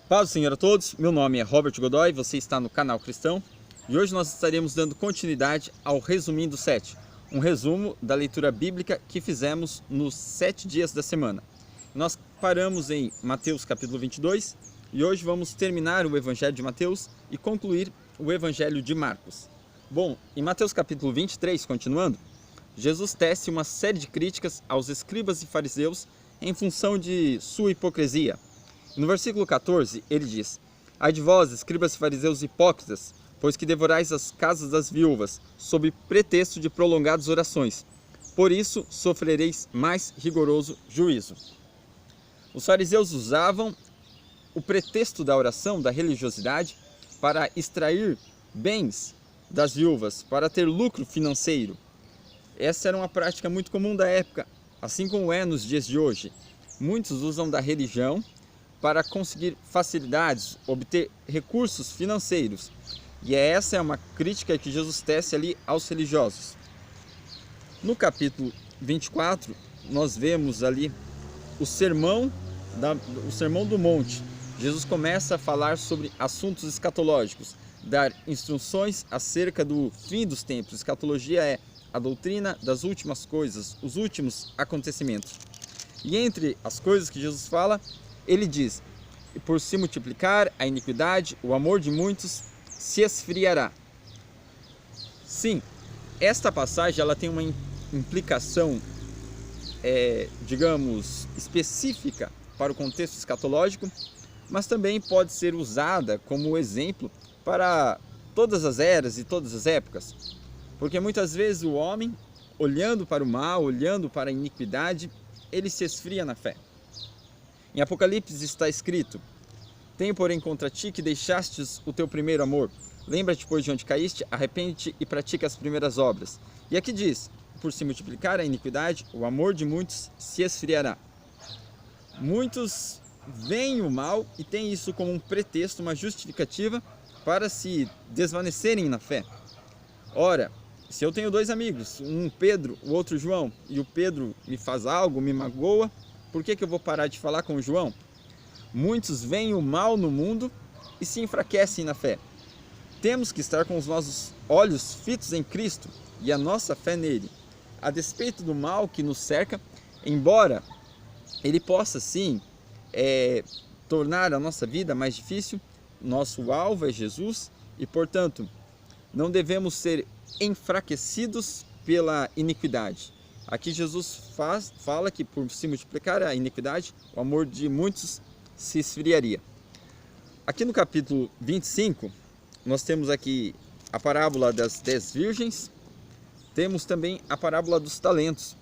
Paz do Senhor a todos, meu nome é Robert Godoy, você está no canal Cristão e hoje nós estaremos dando continuidade ao Resumindo 7, um resumo da leitura bíblica que fizemos nos 7 dias da semana. Nós paramos em Mateus capítulo 22 e hoje vamos terminar o Evangelho de Mateus e concluir o Evangelho de Marcos. Bom, em Mateus capítulo 23, continuando, Jesus tece uma série de críticas aos escribas e fariseus em função de sua hipocrisia. No versículo 14, ele diz: Ai de vós, escribas e fariseus hipócritas, pois que devorais as casas das viúvas, sob pretexto de prolongadas orações. Por isso sofrereis mais rigoroso juízo. Os fariseus usavam o pretexto da oração, da religiosidade, para extrair bens das viúvas, para ter lucro financeiro. Essa era uma prática muito comum da época, assim como é nos dias de hoje. Muitos usam da religião para conseguir facilidades, obter recursos financeiros. E essa é uma crítica que Jesus tece ali aos religiosos. No capítulo 24, nós vemos ali o sermão do monte. Jesus começa a falar sobre assuntos escatológicos, dar instruções acerca do fim dos tempos. Escatologia é a doutrina das últimas coisas, os últimos acontecimentos. E entre as coisas que Jesus fala, ele diz: e por se multiplicar a iniquidade, o amor de muitos se esfriará. Sim, esta passagem ela tem uma implicação, digamos, específica para o contexto escatológico, mas também pode ser usada como exemplo para todas as eras e todas as épocas. Porque muitas vezes o homem, olhando para o mal, olhando para a iniquidade, ele se esfria na fé. Em Apocalipse está escrito: Tenho, porém, contra ti que deixastes o teu primeiro amor. Lembra-te, pois, de onde caíste, arrepende-te e pratica as primeiras obras. E aqui diz: por se multiplicar a iniquidade, o amor de muitos se esfriará. Muitos veem o mal e têm isso como um pretexto, uma justificativa para se desvanecerem na fé. Ora, se eu tenho dois amigos, um Pedro, o outro João, e o Pedro me faz algo, me magoa, por que eu vou parar de falar com o João? Muitos veem o mal no mundo e se enfraquecem na fé. Temos que estar com os nossos olhos fitos em Cristo e a nossa fé nele. A despeito do mal que nos cerca, embora ele possa sim tornar a nossa vida mais difícil, nosso alvo é Jesus e, portanto, não devemos ser enfraquecidos pela iniquidade. Aqui Jesus fala que por se multiplicar a iniquidade, o amor de muitos se esfriaria. Aqui no capítulo 25, nós temos aqui a parábola das 10 virgens, temos também a parábola dos talentos,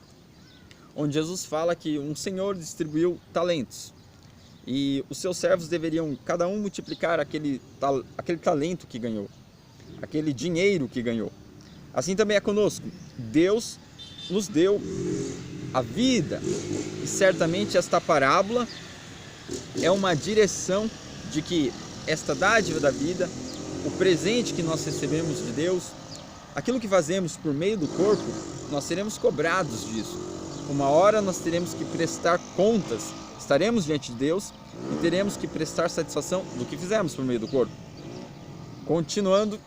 onde Jesus fala que um senhor distribuiu talentos e os seus servos deveriam cada um multiplicar aquele talento que ganhou, aquele dinheiro que ganhou. Assim também é conosco. Deus nos deu a vida e certamente esta parábola é uma direção de que esta dádiva da vida, o presente que nós recebemos de Deus, aquilo que fazemos por meio do corpo, nós seremos cobrados disso. Uma hora nós teremos que prestar contas, estaremos diante de Deus e teremos que prestar satisfação do que fizemos por meio do corpo. Continuando,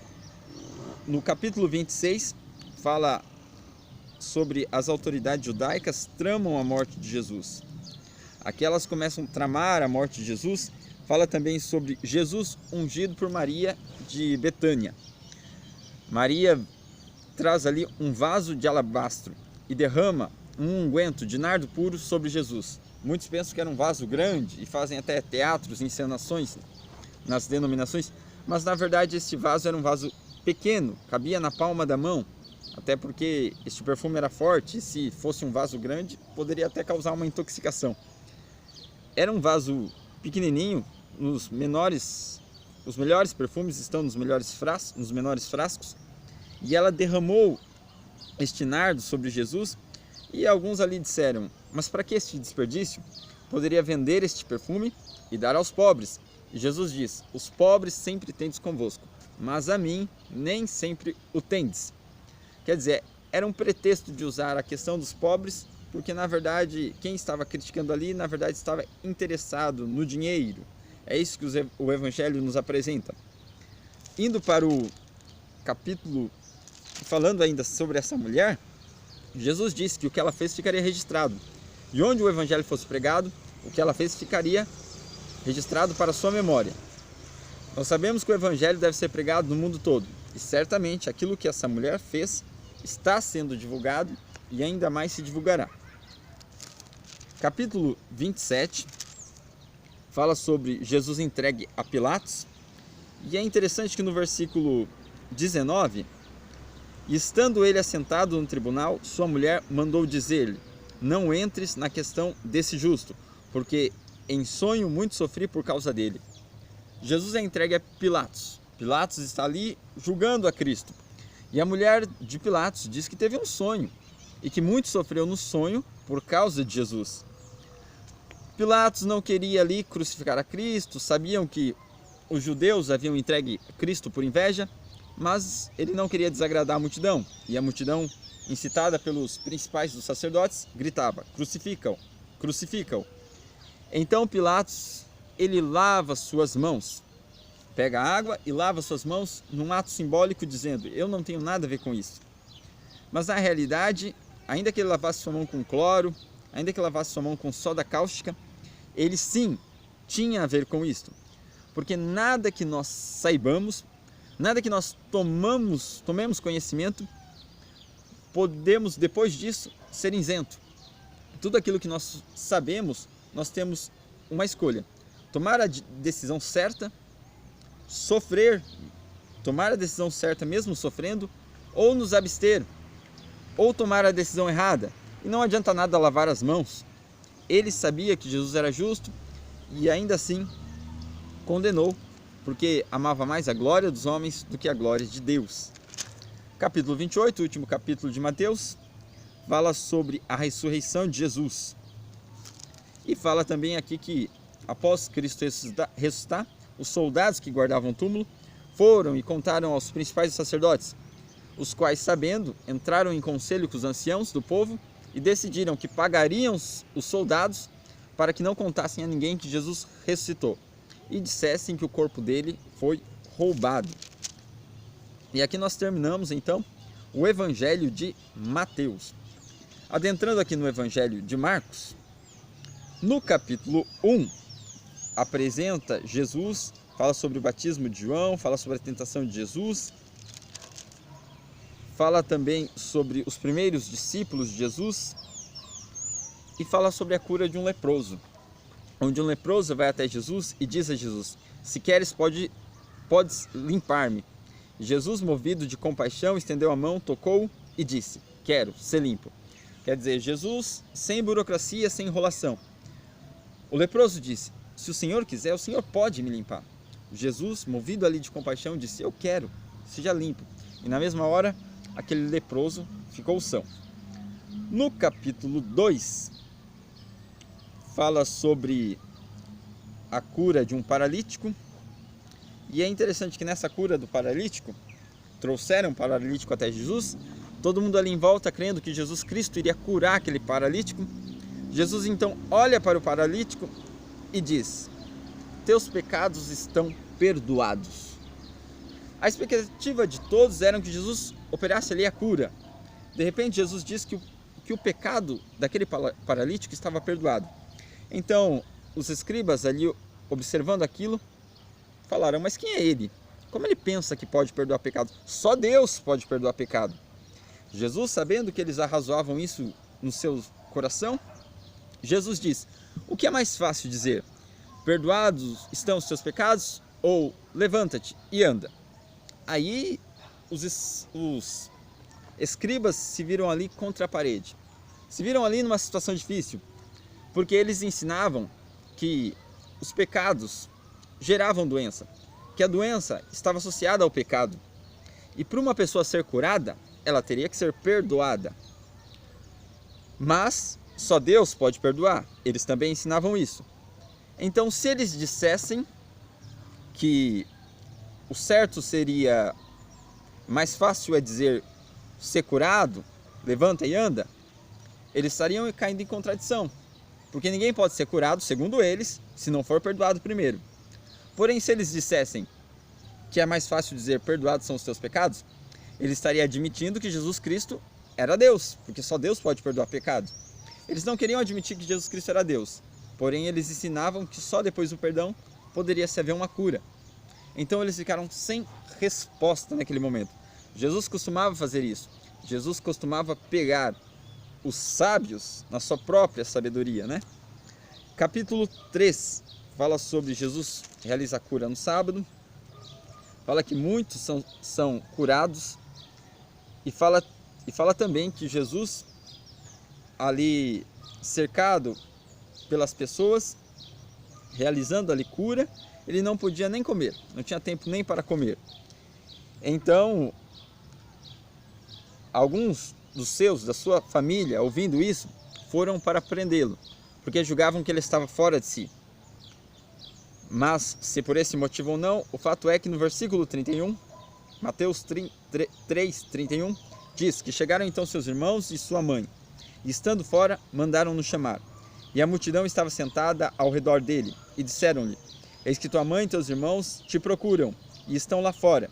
no capítulo 26, fala sobre as autoridades judaicas tramam a morte de Jesus. Aqui elas começam a tramar a morte de Jesus. Fala também sobre Jesus ungido por Maria de Betânia. Maria traz ali um vaso de alabastro e derrama um unguento de nardo puro sobre Jesus. Muitos pensam que era um vaso grande e fazem até teatros, encenações nas denominações, mas na verdade este vaso era um vaso pequeno, cabia na palma da mão, até porque este perfume era forte e se fosse um vaso grande poderia até causar uma intoxicação. Era um vaso pequenininho, os melhores perfumes estão nos menores frascos, e ela derramou este nardo sobre Jesus, e alguns ali disseram: mas para que este desperdício? Poderia vender este perfume e dar aos pobres. E Jesus diz: os pobres sempre tendes convosco, mas a mim nem sempre o tendes. Quer dizer, era um pretexto de usar a questão dos pobres, porque na verdade quem estava criticando ali, na verdade estava interessado no dinheiro, É isso que o Evangelho nos apresenta. Indo para o capítulo, falando ainda sobre essa mulher, Jesus disse que o que ela fez ficaria registrado. E onde o Evangelho fosse pregado, o que ela fez ficaria registrado para a sua memória. Nós sabemos que o Evangelho deve ser pregado no mundo todo. E certamente aquilo que essa mulher fez está sendo divulgado e ainda mais se divulgará. Capítulo 27 fala sobre Jesus entregue a Pilatos. E é interessante que no versículo 19, estando ele assentado no tribunal, sua mulher mandou dizer-lhe: não entres na questão desse justo, porque em sonho muito sofri por causa dele. Jesus é entregue a Pilatos. Pilatos está ali julgando a Cristo. E a mulher de Pilatos diz que teve um sonho e que muito sofreu no sonho por causa de Jesus. Pilatos não queria ali crucificar a Cristo, sabiam que os judeus haviam entregue Cristo por inveja, mas ele não queria desagradar a multidão. E a multidão, incitada pelos principais dos sacerdotes, gritava: crucificam, crucificam. Então Pilatos, ele lava suas mãos, pega a água e lava suas mãos num ato simbólico, dizendo: eu não tenho nada a ver com isso. Mas na realidade, ainda que ele lavasse sua mão com cloro, ainda que lavasse sua mão com soda cáustica, ele sim tinha a ver com isto. Porque nada que nós saibamos, nada que nós tomemos conhecimento, podemos depois disso ser isento. Tudo aquilo que nós sabemos, nós temos uma escolha: tomar a decisão certa, sofrer, tomar a decisão certa mesmo sofrendo, ou nos abster, ou tomar a decisão errada. E não adianta nada lavar as mãos. Ele sabia que Jesus era justo e ainda assim condenou, porque amava mais a glória dos homens do que a glória de Deus. Capítulo 28, último capítulo de Mateus, fala sobre a ressurreição de Jesus. E fala também aqui que após Cristo ressuscitar, os soldados que guardavam o túmulo foram e contaram aos principais sacerdotes, os quais, sabendo, entraram em conselho com os anciãos do povo e decidiram que pagariam os soldados para que não contassem a ninguém que Jesus ressuscitou e dissessem que o corpo dele foi roubado. E aqui nós terminamos então o Evangelho de Mateus. Adentrando aqui no Evangelho de Marcos, no capítulo 1, apresenta Jesus, fala sobre o batismo de João, fala sobre a tentação de Jesus, fala também sobre os primeiros discípulos de Jesus e fala sobre a cura de um leproso, onde um leproso vai até Jesus e diz a Jesus: se queres, podes limpar-me. Jesus, movido de compaixão, estendeu a mão, tocou e disse: quero ser limpo. Quer dizer, Jesus sem burocracia, sem enrolação. O leproso disse: se o Senhor quiser, o Senhor pode me limpar. Jesus, movido ali de compaixão, disse: eu quero, seja limpo. E na mesma hora, aquele leproso ficou são. No capítulo 2, fala sobre a cura de um paralítico. E é interessante que nessa cura do paralítico, trouxeram o paralítico até Jesus, todo mundo ali em volta crendo que Jesus Cristo iria curar aquele paralítico. Jesus então olha para o paralítico e diz: teus pecados estão perdoados. A expectativa de todos era que Jesus operasse ali a cura. De repente Jesus diz que o pecado daquele paralítico estava perdoado. Então os escribas ali, observando aquilo, falaram: mas quem é ele? Como ele pensa que pode perdoar pecado? Só Deus pode perdoar pecado. Jesus, sabendo que eles arrazoavam isso no seu coração, Jesus diz: o que é mais fácil dizer? Perdoados estão os seus pecados? Ou levanta-te e anda? Aí os escribas se viram ali contra a parede. Se viram ali numa situação difícil, porque eles ensinavam que os pecados geravam doença, que a doença estava associada ao pecado. E para uma pessoa ser curada, ela teria que ser perdoada. Mas só Deus pode perdoar. Eles também ensinavam isso. Então, se eles dissessem que o certo seria, mais fácil é dizer ser curado, levanta e anda, eles estariam caindo em contradição. Porque ninguém pode ser curado, segundo eles, se não for perdoado primeiro. Porém, se eles dissessem que é mais fácil dizer perdoados são os teus pecados, ele estaria admitindo que Jesus Cristo era Deus, porque só Deus pode perdoar pecados. Eles não queriam admitir que Jesus Cristo era Deus, porém eles ensinavam que só depois do perdão poderia se haver uma cura. Então eles ficaram sem resposta naquele momento. Jesus costumava fazer isso. Jesus costumava pegar os sábios na sua própria sabedoria, né? Capítulo 3 fala sobre Jesus realiza a cura no sábado. Fala que muitos são curados. E fala também que Jesus, ali cercado pelas pessoas, realizando ali cura, ele não podia nem comer, não tinha tempo nem para comer. Então, alguns da sua família, ouvindo isso, foram para prendê-lo, porque julgavam que ele estava fora de si. Mas, se por esse motivo ou não, o fato é que no versículo 31, Mateus 3:31, diz que chegaram então seus irmãos e sua mãe, e estando fora, mandaram-no chamar. E a multidão estava sentada ao redor dele, e disseram-lhe: eis que tua mãe e teus irmãos te procuram, e estão lá fora.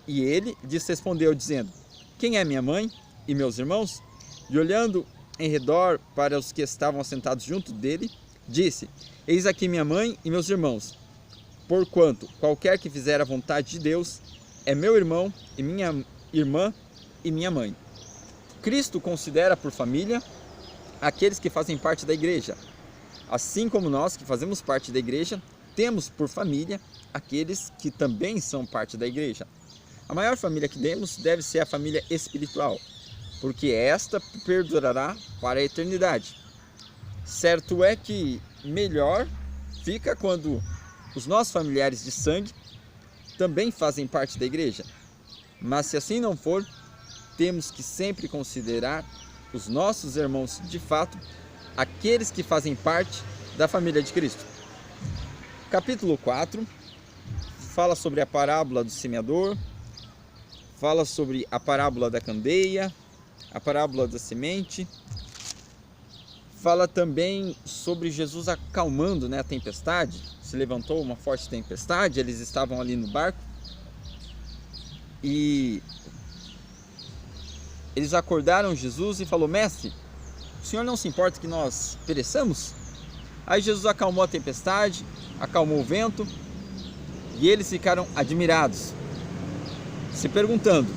E ele lhes respondeu, dizendo: quem é minha mãe e meus irmãos? E olhando em redor para os que estavam assentados junto dele, disse: eis aqui minha mãe e meus irmãos. Porquanto qualquer que fizer a vontade de Deus é meu irmão e minha irmã e minha mãe. Cristo considera por família aqueles que fazem parte da igreja. Assim como nós que fazemos parte da igreja, temos por família aqueles que também são parte da igreja. A maior família que temos deve ser a família espiritual, porque esta perdurará para a eternidade. Certo é que melhor fica quando os nossos familiares de sangue também fazem parte da igreja. Mas se assim não for, temos que sempre considerar os nossos irmãos de fato, aqueles que fazem parte da família de Cristo. Capítulo 4 fala sobre a parábola do semeador, fala sobre a parábola da candeia, a parábola da semente, fala também sobre Jesus acalmando, a tempestade. Se levantou uma forte tempestade, eles estavam ali no barco e eles acordaram Jesus e falou: mestre, o senhor não se importa que nós pereçamos? Aí Jesus acalmou a tempestade, acalmou o vento, e eles ficaram admirados, se perguntando: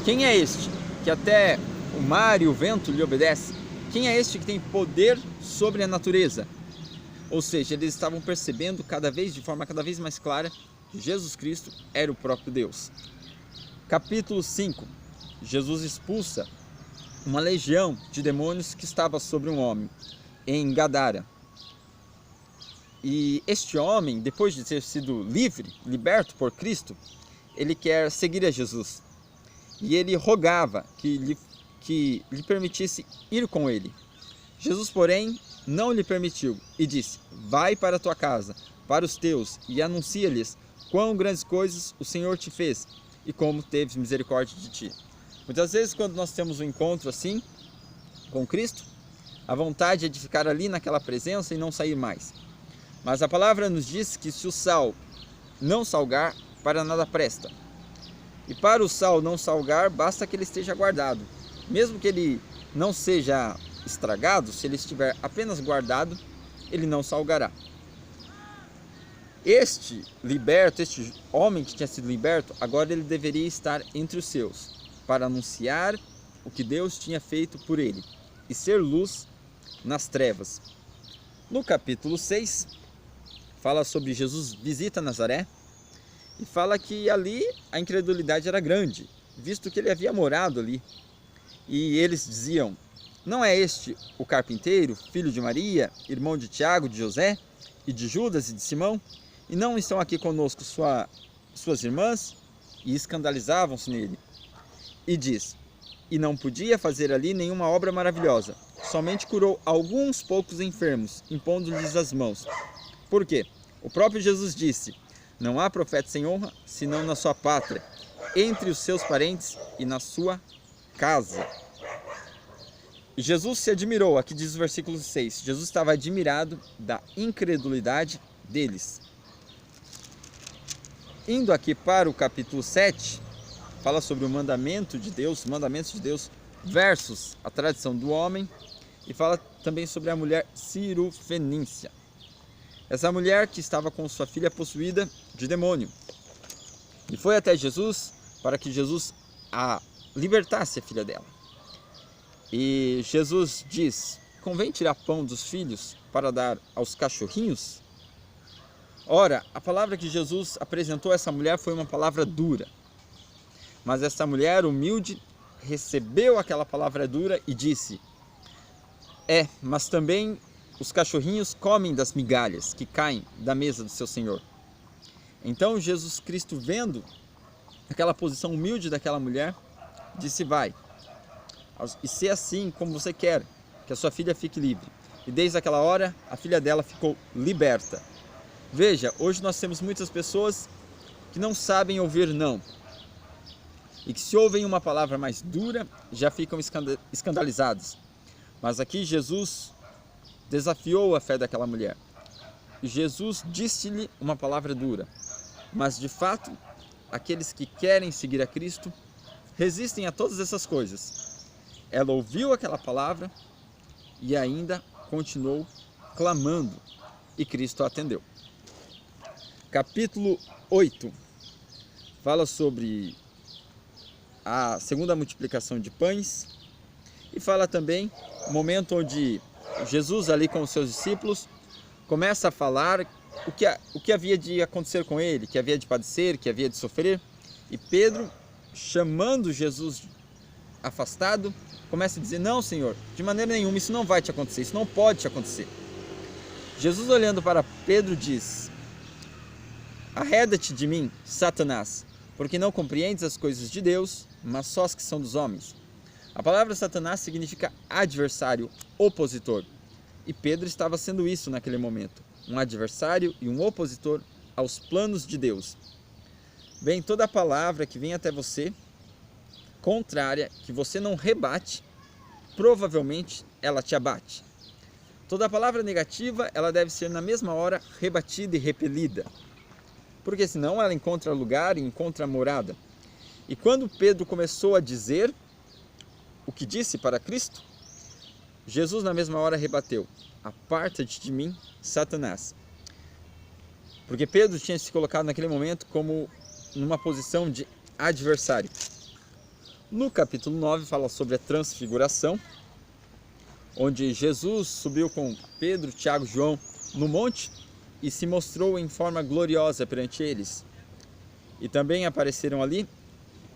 quem é este que até o mar e o vento lhe obedecem? Quem é este que tem poder sobre a natureza? Ou seja, eles estavam percebendo de forma cada vez mais clara que Jesus Cristo era o próprio Deus. Capítulo 5. Jesus expulsa uma legião de demônios que estava sobre um homem em Gadara. E este homem, depois de ter sido liberto por Cristo, ele quer seguir a Jesus. E ele rogava que lhe permitisse ir com ele. Jesus, porém, não lhe permitiu e disse: vai para a tua casa, para os teus, e anuncia-lhes quão grandes coisas o Senhor te fez e como teve misericórdia de ti. Muitas vezes, quando nós temos um encontro assim com Cristo, a vontade é de ficar ali naquela presença e não sair mais. Mas a palavra nos diz que se o sal não salgar, para nada presta. E para o sal não salgar, basta que ele esteja guardado. Mesmo que ele não seja estragado, se ele estiver apenas guardado, ele não salgará. Este homem que tinha sido liberto, agora ele deveria estar entre os seus, para anunciar o que Deus tinha feito por ele e ser luz nas trevas. No capítulo 6, fala sobre Jesus visita Nazaré e fala que ali a incredulidade era grande, visto que ele havia morado ali. E eles diziam: não é este o carpinteiro, filho de Maria, irmão de Tiago, de José, e de Judas e de Simão? E não estão aqui conosco suas irmãs? E escandalizavam-se nele. E diz: e não podia fazer ali nenhuma obra maravilhosa, somente curou alguns poucos enfermos, impondo-lhes as mãos. Por quê? O próprio Jesus disse: não há profeta sem honra, senão na sua pátria, entre os seus parentes e na sua casa. E Jesus se admirou, aqui diz o versículo 6, Jesus estava admirado da incredulidade deles. Indo aqui para o capítulo 7, fala sobre o mandamento de Deus, os mandamentos de Deus versus a tradição do homem, e fala também sobre a mulher cirofenícia. Essa mulher que estava com sua filha possuída de demônio, e foi até Jesus para que Jesus a libertasse a filha dela. E Jesus diz: convém tirar pão dos filhos para dar aos cachorrinhos? Ora, a palavra que Jesus apresentou a essa mulher foi uma palavra dura. Mas essa mulher humilde recebeu aquela palavra dura e disse: mas também os cachorrinhos comem das migalhas que caem da mesa do seu Senhor. Então Jesus Cristo, vendo aquela posição humilde daquela mulher, disse: vai, e se assim como você quer, que a sua filha fique livre. E desde aquela hora, a filha dela ficou liberta. Veja, hoje nós temos muitas pessoas que não sabem ouvir não. E que se ouvem uma palavra mais dura, já ficam escandalizados. Mas aqui Jesus desafiou a fé daquela mulher. Jesus disse-lhe uma palavra dura. Mas de fato, aqueles que querem seguir a Cristo resistem a todas essas coisas. Ela ouviu aquela palavra e ainda continuou clamando. E Cristo a atendeu. Capítulo 8 fala sobre a segunda multiplicação de pães e fala também o momento onde Jesus ali com os seus discípulos começa a falar o que havia de acontecer com ele, que havia de padecer, que havia de sofrer, e Pedro, chamando Jesus afastado, começa a dizer: não, Senhor, de maneira nenhuma, isso não vai te acontecer, isso não pode te acontecer. Jesus, olhando para Pedro, diz: arreda-te de mim, Satanás, porque não compreendes as coisas de Deus, mas só as que são dos homens. A palavra Satanás significa adversário, opositor. E Pedro estava sendo isso naquele momento, um adversário e um opositor aos planos de Deus. Bem, toda a palavra que vem até você, contrária, que você não rebate, provavelmente ela te abate. Toda a palavra negativa, ela deve ser na mesma hora rebatida e repelida, porque senão ela encontra lugar e encontra morada. E quando Pedro começou a dizer o que disse para Cristo, Jesus na mesma hora rebateu: aparta-te de mim, Satanás. Porque Pedro tinha se colocado naquele momento como numa posição de adversário. No capítulo 9 fala sobre a transfiguração, onde Jesus subiu com Pedro, Tiago e João no monte e se mostrou em forma gloriosa perante eles. E também apareceram ali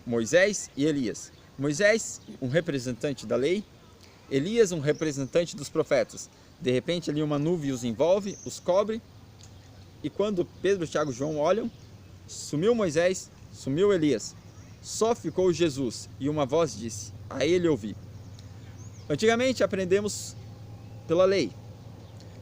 Moisés e Elias. Moisés, um representante da lei, Elias, um representante dos profetas. De repente ali uma nuvem os envolve, os cobre, e quando Pedro, Tiago e João olham, sumiu Moisés, sumiu Elias, só ficou Jesus, e uma voz disse: a ele ouvi. Antigamente aprendemos pela lei,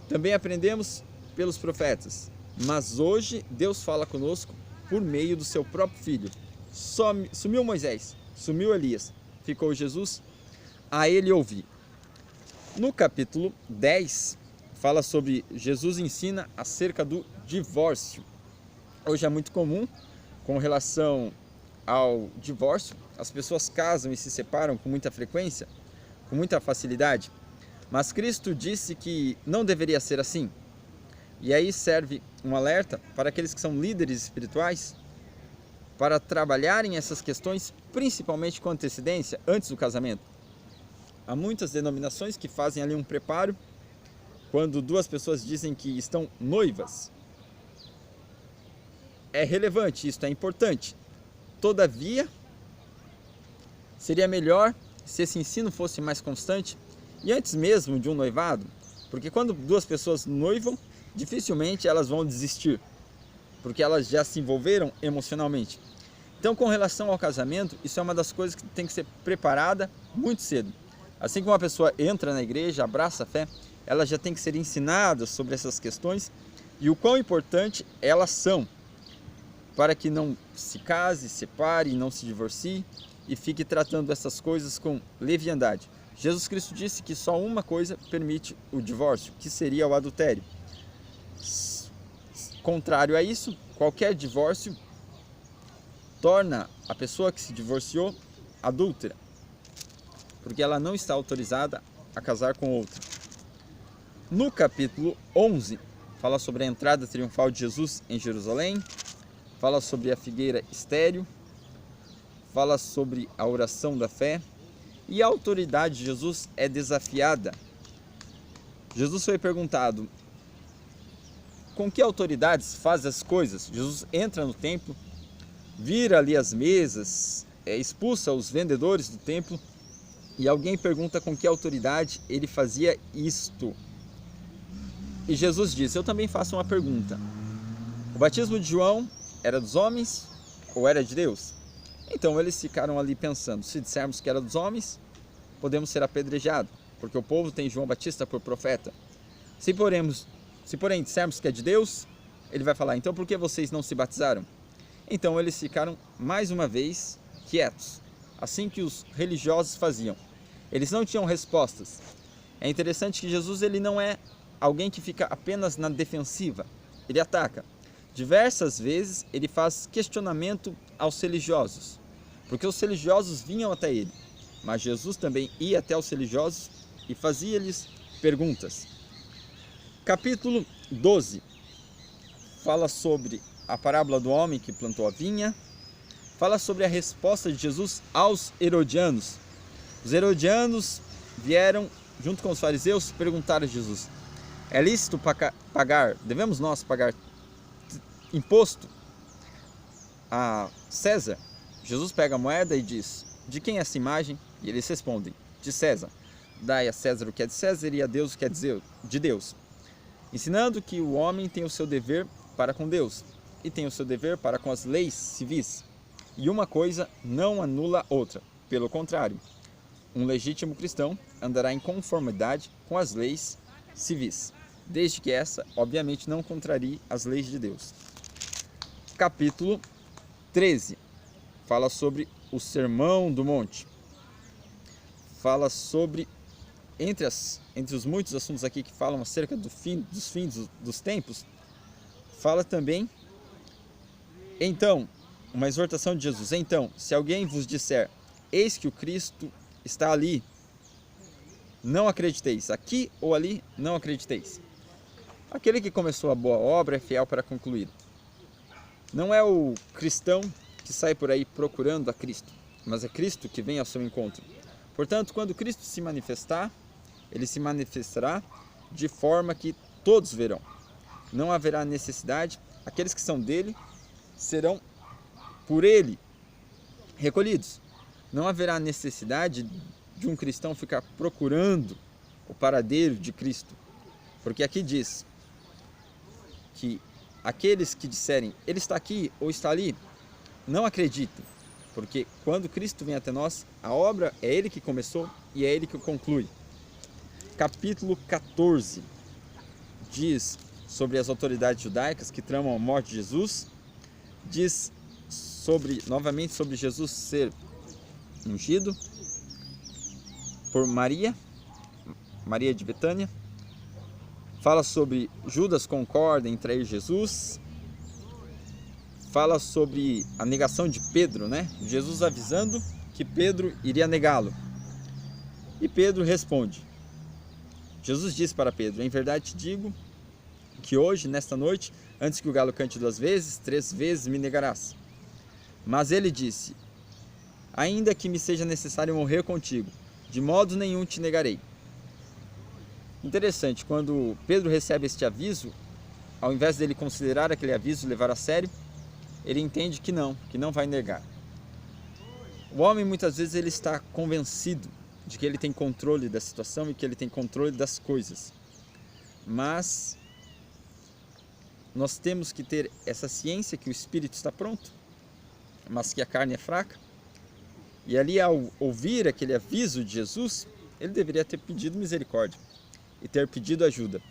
também aprendemos pelos profetas, mas hoje Deus fala conosco por meio do seu próprio Filho. Sumiu Moisés, sumiu Elias, ficou Jesus, a ele ouvi. No capítulo 10, fala sobre Jesus ensina acerca do divórcio. Hoje é muito comum, com relação ao divórcio, as pessoas casam e se separam com muita frequência, com muita facilidade, mas Cristo disse que não deveria ser assim. E aí serve um alerta para aqueles que são líderes espirituais, para trabalharem essas questões, principalmente com antecedência, antes do casamento. Há muitas denominações que fazem ali um preparo, quando duas pessoas dizem que estão noivas. É relevante, isso é importante. Todavia, seria melhor se esse ensino fosse mais constante e antes mesmo de um noivado, porque quando duas pessoas noivam, dificilmente elas vão desistir, porque elas já se envolveram emocionalmente. Então, com relação ao casamento, isso é uma das coisas que tem que ser preparada muito cedo. Assim que uma pessoa entra na igreja, abraça a fé, ela já tem que ser ensinada sobre essas questões e o quão importante elas são, para que não se case, separe, não se divorcie e fique tratando essas coisas com leviandade. Jesus Cristo disse que só uma coisa permite o divórcio, que seria o adultério. Contrário a isso, qualquer divórcio torna a pessoa que se divorciou adúltera, porque ela não está autorizada a casar com outra. No capítulo 11, fala sobre a entrada triunfal de Jesus em Jerusalém, fala sobre a figueira estéril, fala sobre a oração da fé, e a autoridade de Jesus é desafiada. Jesus foi perguntado com que autoridades faz as coisas. Jesus entra no templo, vira ali as mesas, expulsa os vendedores do templo, e alguém pergunta com que autoridade ele fazia isto. E Jesus disse: eu também faço uma pergunta. O batismo de João era dos homens ou era de Deus? Então eles ficaram ali pensando: se dissermos que era dos homens, podemos ser apedrejados, porque o povo tem João Batista por profeta. Se porém dissermos que é de Deus, ele vai falar: então por que vocês não se batizaram? Então eles ficaram mais uma vez quietos, assim que os religiosos faziam. Eles não tinham respostas. É interessante que Jesus ele não é alguém que fica apenas na defensiva, ele ataca. Diversas vezes ele faz questionamento aos religiosos, porque os religiosos vinham até ele, mas Jesus também ia até os religiosos e fazia-lhes perguntas. Capítulo 12 fala sobre a parábola do homem que plantou a vinha, fala sobre a resposta de Jesus aos herodianos. Os herodianos vieram junto com os fariseus perguntar a Jesus: é lícito devemos nós pagar imposto a César? Jesus pega a moeda e diz: de quem é essa imagem? E eles respondem: de César. Dai a César o que é de César e a Deus o que é de Deus. Ensinando que o homem tem o seu dever para com Deus e tem o seu dever para com as leis civis. E uma coisa não anula outra. Pelo contrário, um legítimo cristão andará em conformidade com as leis civis, desde que essa, obviamente, não contrarie as leis de Deus. Capítulo 13 fala sobre o Sermão do Monte. Fala sobre, entre os muitos assuntos aqui que falam acerca dos fins dos tempos, fala também, então, uma exortação de Jesus: então, se alguém vos disser, eis que o Cristo está ali, não acrediteis. Aqui ou ali, não acrediteis. Aquele que começou a boa obra é fiel para concluir. Não é o cristão que sai por aí procurando a Cristo, mas é Cristo que vem ao seu encontro. Portanto, quando Cristo se manifestar, ele se manifestará de forma que todos verão. Não haverá necessidade, aqueles que são dele serão por ele recolhidos. Não haverá necessidade de um cristão ficar procurando o paradeiro de Cristo, porque aqui diz que aqueles que disserem ele está aqui ou está ali, não acreditem, porque quando Cristo vem até nós, a obra é ele que começou e é ele que conclui. Capítulo 14 diz sobre as autoridades judaicas que tramam a morte de Jesus, diz novamente sobre Jesus ser ungido por Maria de Betânia, fala sobre Judas concorda em trair Jesus, fala sobre a negação de Pedro, Jesus avisando que Pedro iria negá-lo, e Pedro responde. Jesus disse para Pedro: em verdade te digo que hoje, nesta noite, antes que o galo cante 2 vezes, 3 vezes me negarás. Mas ele disse: ainda que me seja necessário morrer contigo, de modo nenhum te negarei. Interessante, quando Pedro recebe este aviso, ao invés dele considerar aquele aviso e levar a sério, ele entende que não vai negar. O homem muitas vezes ele está convencido de que ele tem controle da situação e que ele tem controle das coisas. Mas nós temos que ter essa ciência que o espírito está pronto, mas que a carne é fraca. E ali, ao ouvir aquele aviso de Jesus, ele deveria ter pedido misericórdia e ter pedido ajuda.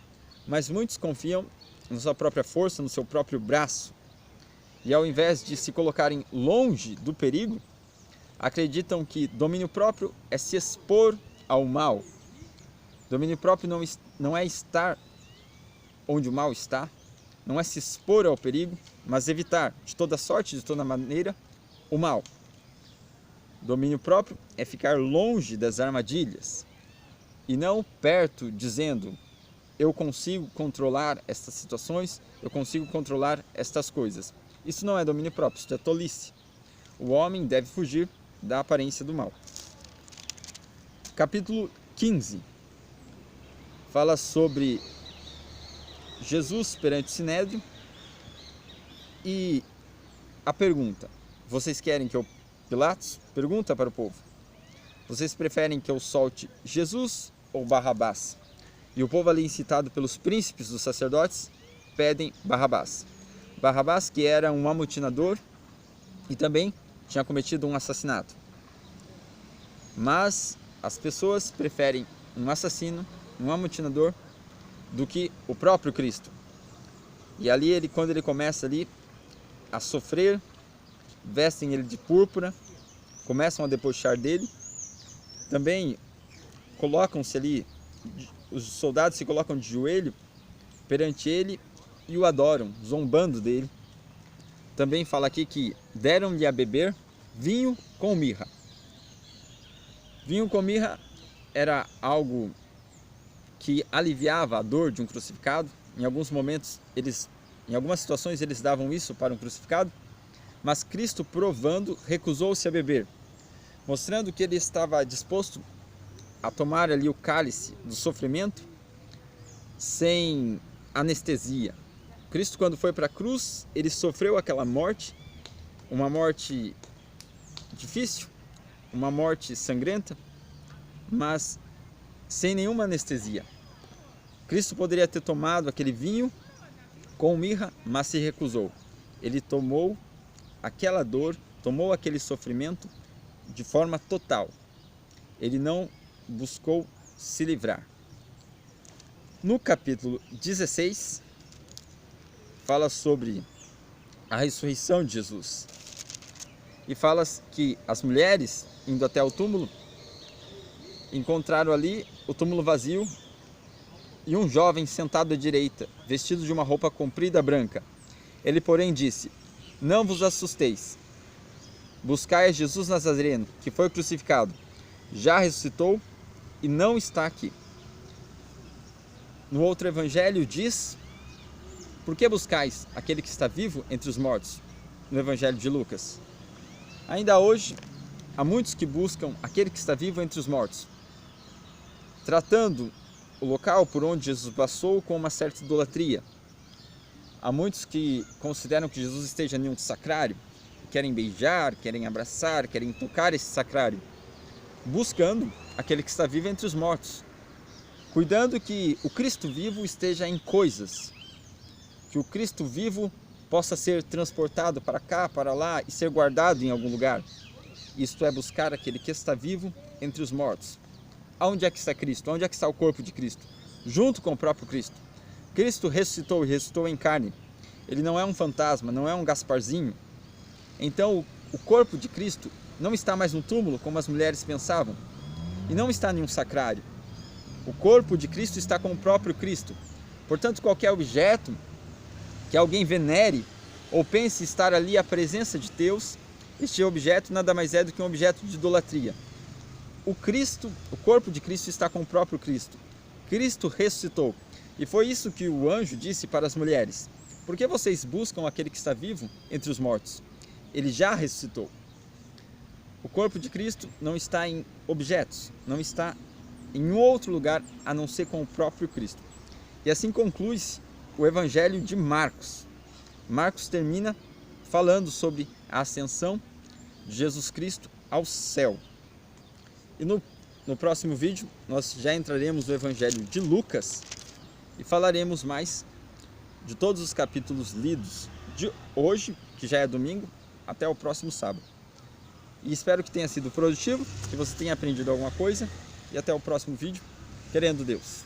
Mas muitos confiam na sua própria força, no seu próprio braço. E ao invés de se colocarem longe do perigo, acreditam que domínio próprio é se expor ao mal. Domínio próprio não é estar onde o mal está, não é se expor ao perigo, mas evitar de toda sorte, de toda maneira, o mal. Domínio próprio é ficar longe das armadilhas e não perto, dizendo: eu consigo controlar estas situações, eu consigo controlar estas coisas. Isso não é domínio próprio, isso é tolice. O homem deve fugir da aparência do mal. Capítulo 15 fala sobre Jesus perante o Sinédrio e a pergunta: vocês querem que eu... Pilatos pergunta para o povo: vocês preferem que eu solte Jesus ou Barrabás? E o povo, ali incitado pelos príncipes dos sacerdotes, pedem Barrabás. Barrabás, que era um amotinador e também tinha cometido um assassinato. Mas as pessoas preferem um assassino, um amotinador, do que o próprio Cristo. E ali, quando ele começa ali a sofrer, vestem ele de púrpura, começam a debochar dele. Também colocam-se ali, os soldados se colocam de joelho perante ele e o adoram, zombando dele. Também fala aqui que deram-lhe a beber vinho com mirra. Vinho com mirra era algo que aliviava a dor de um crucificado. Em alguns momentos, em algumas situações, eles davam isso para um crucificado. Mas Cristo, provando, recusou-se a beber, mostrando que ele estava disposto a tomar ali o cálice do sofrimento sem anestesia. Cristo, quando foi para a cruz, ele sofreu aquela morte, uma morte difícil, uma morte sangrenta, mas sem nenhuma anestesia. Cristo poderia ter tomado aquele vinho com mirra, mas se recusou. Ele tomou aquela dor, tomou aquele sofrimento de forma total. Ele não buscou se livrar. No capítulo 16, fala sobre a ressurreição de Jesus. E fala que as mulheres, indo até o túmulo, encontraram ali o túmulo vazio e um jovem sentado à direita, vestido de uma roupa comprida branca. Ele, porém, disse: não vos assusteis. Buscai Jesus Nazareno, que foi crucificado. Já ressuscitou e não está aqui. No outro evangelho diz: por que buscais aquele que está vivo entre os mortos? No evangelho de Lucas. Ainda hoje, há muitos que buscam aquele que está vivo entre os mortos, tratando o local por onde Jesus passou com uma certa idolatria. Há muitos que consideram que Jesus esteja em um sacrário, querem beijar, querem abraçar, querem tocar esse sacrário, buscando aquele que está vivo entre os mortos, cuidando que o Cristo vivo esteja em coisas, que o Cristo vivo possa ser transportado para cá, para lá e ser guardado em algum lugar. Isto é buscar aquele que está vivo entre os mortos. Aonde é que está Cristo? Onde é que está o corpo de Cristo? Junto com o próprio Cristo. Cristo ressuscitou e ressuscitou em carne. Ele não é um fantasma, não é um Gasparzinho. Então o corpo de Cristo não está mais no túmulo, como as mulheres pensavam, e não está em um sacrário. O corpo de Cristo está com o próprio Cristo. Portanto, qualquer objeto que alguém venere ou pense estar ali a presença de Deus, este objeto nada mais é do que um objeto de idolatria. O Cristo, o corpo de Cristo está com o próprio Cristo. Cristo ressuscitou. E foi isso que o anjo disse para as mulheres: por que vocês buscam aquele que está vivo entre os mortos? Ele já ressuscitou. O corpo de Cristo não está em objetos, não está em outro lugar a não ser com o próprio Cristo. E assim conclui-se o Evangelho de Marcos. Marcos termina falando sobre a ascensão de Jesus Cristo ao céu. E no próximo vídeo nós já entraremos no Evangelho de Lucas e falaremos mais de todos os capítulos lidos de hoje, que já é domingo, até o próximo sábado. E espero que tenha sido produtivo, que você tenha aprendido alguma coisa, e até o próximo vídeo, querendo Deus.